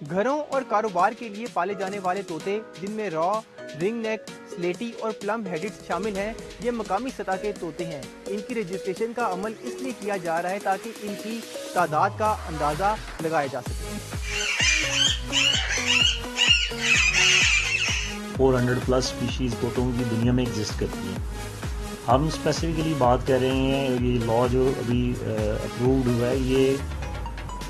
گھروں اور کاروبار کے لیے پالے جانے والے طوطے جن میں را، رنگ نیک، سلیٹی اور پلم ہیڈڈ شامل ہیں، یہ مقامی سطح کے طوطے ہیں۔ ان کی رجسٹریشن کا عمل اس لیے کیا جا رہا ہے تاکہ ان کی تعداد کا اندازہ لگایا جا سکے۔ 400+ اسپیشیز طوطوں کی دنیا میں ایگزسٹ کرتی ہیں۔ ہم اسپیسیفکلی بات کر رہے ہیں، یہ لا جو ابھی اپرووڈ ہوا ہے، یہ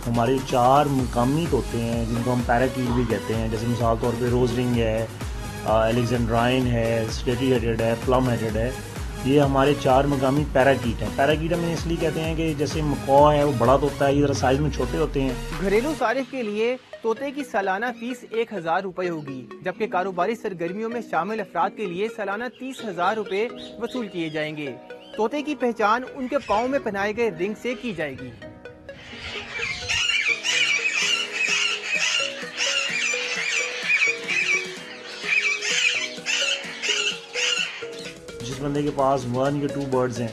ہمارے 4 مقامی طوطے ہیں جن کو ہم پیراکیٹ بھی کہتے ہیں، جیسے مثال طور پہ روز رنگ ہے، الیگزینڈرائن ہے، سلیٹی ہیڈڈ ہے، پلم ہیڈڈ ہے۔ یہ ہمارے 4 مقامی پیراکیٹ ہیں۔ پیراکیٹ ہم اس لیے کہتے ہیں کہ جیسے مکو ہے وہ بڑا طوطا ہے، یہ ذرا سائز میں چھوٹے ہوتے ہیں۔ گھریلو صارف کے لیے طوطے کی سالانہ فیس 1000 روپے ہوگی، جبکہ کاروباری سرگرمیوں میں شامل افراد کے لیے سالانہ 30,000 روپے وصول کیے جائیں گے۔ طوطے کی پہچان ان کے پاؤں میں پہنائے گئے رنگ سے کی جائے گی۔ جس بندے کے پاس 1 یا 2 برڈز ہیں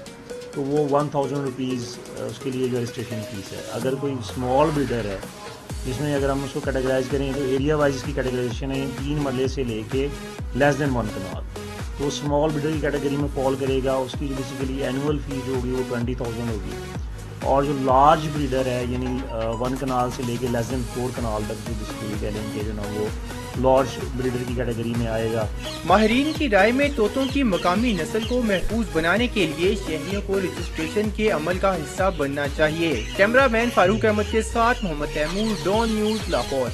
تو وہ 1000 روپیز اس کے لیے جو رجسٹریشن فیس ہے۔ اگر کوئی اسمال بریڈر ہے جس میں اگر ہم اس کو کیٹیگرائز کریں تو ایریا وائز اس کی کیٹیگرائزیشن ہے 3 مرلے سے لے کے لیس دین 1 کنال، تو اسمال بریڈر کی کیٹیگری میں فال کرے گا۔ اس کی جو بیسیکلی اینول فیس جو ہوگی وہ 20,000 ہوگی، اور جو لارج بریڈر ہے یعنی 1 کنال سے لے کے لیس دین 4 کنال تک جو بیسیکلی کہہ لیں کہ جو نا وہ لارج بریڈر کی کیٹیگری میں آئے گا۔ ماہرین کی رائے میں طوطوں کی مقامی نسل کو محفوظ بنانے کے لیے شہریوں کو رجسٹریشن کے عمل کا حصہ بننا چاہیے۔ کیمرہ مین فاروق احمد کے ساتھ محمد تیمور، ڈان نیوز، لاہور۔